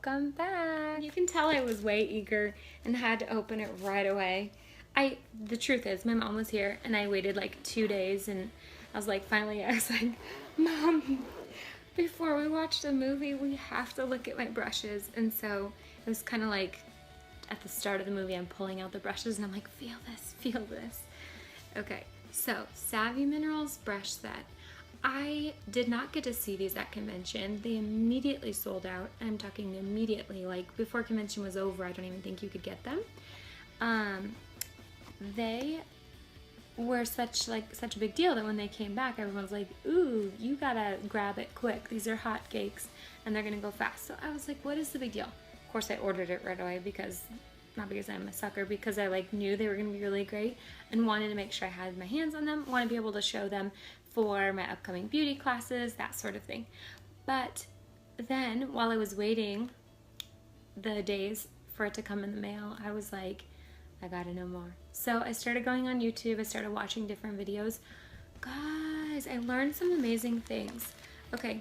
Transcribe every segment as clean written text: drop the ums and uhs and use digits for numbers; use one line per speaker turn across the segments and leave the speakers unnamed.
welcome back. You can tell I was way eager and had to open it right away. The truth is, my mom was here and I waited like 2 days and I was like, Mom, before we watch the movie, we have to look at my brushes. And so it was kind of like at the start of the movie, I'm pulling out the brushes and I'm like, feel this. Okay, so Savvy Minerals brush set. I did not get to see these at convention. They immediately sold out. I'm talking immediately, like before convention was over, I don't even think you could get them. They were such a big deal that when they came back, everyone was like, ooh, you gotta grab it quick. These are hot cakes and they're gonna go fast. So I was like, what is the big deal? Of course I ordered it right away not because I'm a sucker, because I knew they were gonna be really great and wanted to make sure I had my hands on them, want to be able to show them for my upcoming beauty classes, that sort of thing. But then while I was waiting the days for it to come in the mail, I was like, I gotta know more. So I started going on YouTube, I started watching different videos. Guys, I learned some amazing things. Okay,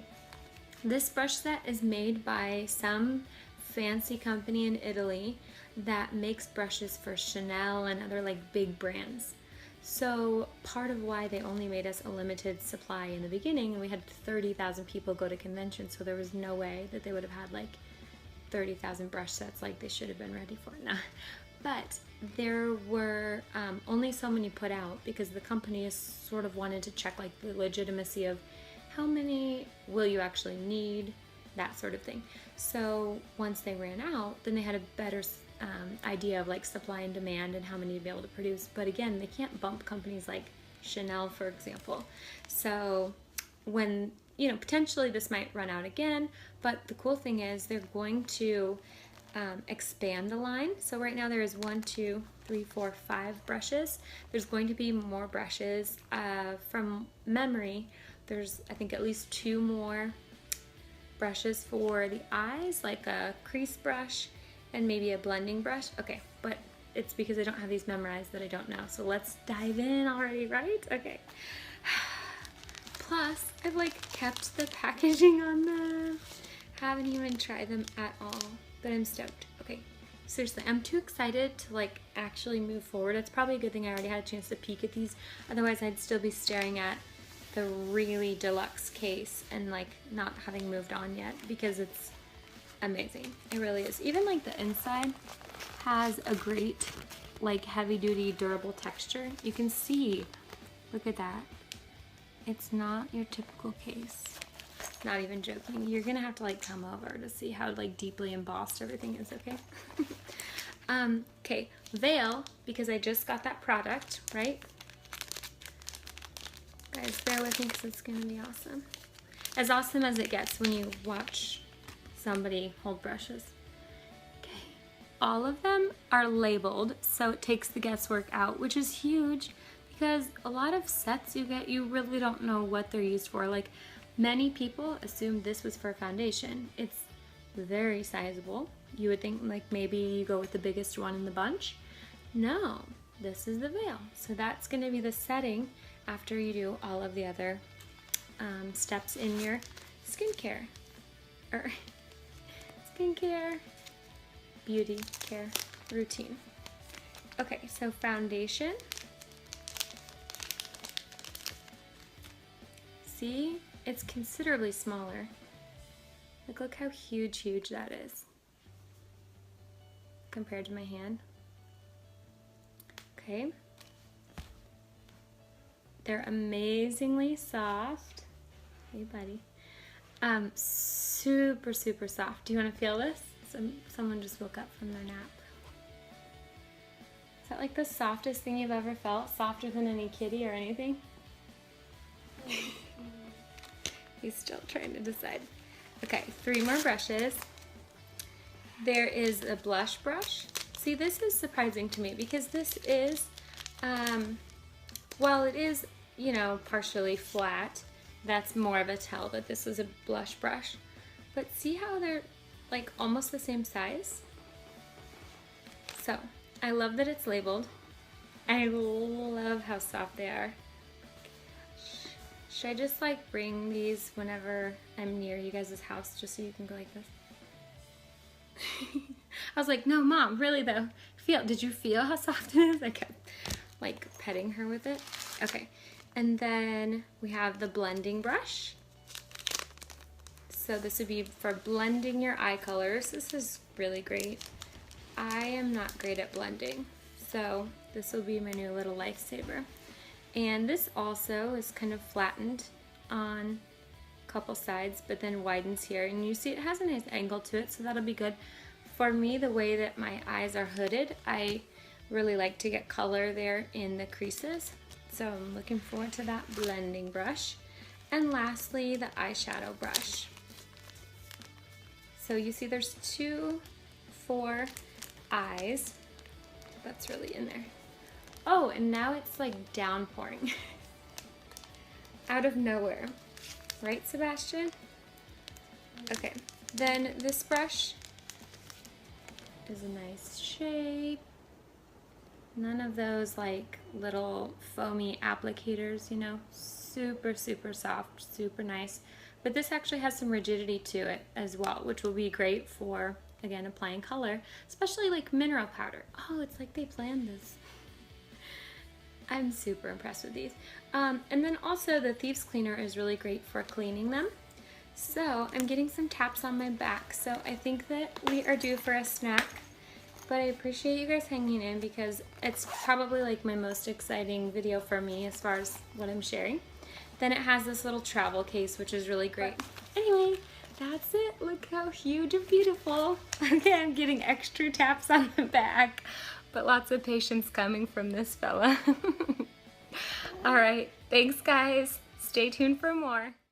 this brush set is made by some fancy company in Italy that makes brushes for Chanel and other like big brands. So part of why they only made us a limited supply in the beginning, and we had 30,000 people go to convention, so there was no way that they would have had like 30,000 brush sets like they should have been ready for. Nah. But there were only so many put out because the company sort of wanted to check like the legitimacy of how many will you actually need, that sort of thing. So once they ran out, then they had a better idea of like supply and demand and how many to be able to produce. But again, they can't bump companies like Chanel, for example. So when, potentially this might run out again, but the cool thing is they're going to expand the line. So right now there is 1, 2, 3, 4, 5 brushes. There's going to be more brushes. From memory, there's I think at least 2 more brushes for the eyes, like a crease brush and maybe a blending brush. Okay, but it's because I don't have these memorized that I don't know. So let's dive in already, right? Okay. Plus, I've kept the packaging on them. Haven't even tried them at all, but I'm stoked. Okay, seriously, I'm too excited to actually move forward. It's probably a good thing I already had a chance to peek at these. Otherwise, I'd still be staring at the really deluxe case and not having moved on yet, because it's amazing. It really is. Even the inside has a great heavy duty durable texture. You can see, look at that. It's not your typical case. Not even joking. You're gonna have to come over to see how deeply embossed everything is, okay? Okay, veil, because I just got that product, right? Guys, bear with me because it's gonna be awesome. As awesome as it gets when you watch somebody hold brushes. Okay, all of them are labeled, so it takes the guesswork out, which is huge because a lot of sets you get, you really don't know what they're used for. Many people assumed this was for foundation. It's very sizable. You would think maybe you go with the biggest one in the bunch. No, this is the veil. So that's going to be the setting after you do all of the other steps in your skincare beauty care routine. Okay, so foundation. See? It's considerably smaller. Look how huge that is compared to my hand. Okay. They're amazingly soft. Hey, buddy. Super, super soft. Do you want to feel this? Someone just woke up from their nap. Is that the softest thing you've ever felt? Softer than any kitty or anything? He's still trying to decide. Okay, 3 more brushes. There is a blush brush. See, this is surprising to me because this is, while it is, partially flat, that's more of a tell that this is a blush brush. But see how they're almost the same size? So, I love that it's labeled. I love how soft they are. Should I just bring these whenever I'm near you guys' house just so you can go like this? I was like, no, Mom, really though. Did you feel how soft it is? I kept like petting her with it. Okay, and then we have the blending brush. So this would be for blending your eye colors. This is really great. I am not great at blending, so this will be my new little lifesaver. And this also is kind of flattened on a couple sides, but then widens here. And you see it has a nice angle to it, so that'll be good. For me, the way that my eyes are hooded, I really like to get color there in the creases. So I'm looking forward to that blending brush. And lastly, the eyeshadow brush. So you see there's 2 for eyes. That's really in there. Oh, and now it's like downpouring out of nowhere. Right, Sebastian? Okay, then this brush is a nice shape. None of those like little foamy applicators, you know, super, super soft, super nice. But this actually has some rigidity to it as well, which will be great for, again, applying color, especially like mineral powder. Oh, it's like they planned this. I'm super impressed with these. And then also the Thieves Cleaner is really great for cleaning them. So I'm getting some taps on my back, so I think that we are due for a snack. But I appreciate you guys hanging in because it's probably like my most exciting video for me as far as what I'm sharing. Then it has this little travel case, which is really great. Anyway, that's it. Look how huge and beautiful. Okay, I'm getting extra taps on the back, but lots of patience coming from this fella. All right, thanks guys. Stay tuned for more.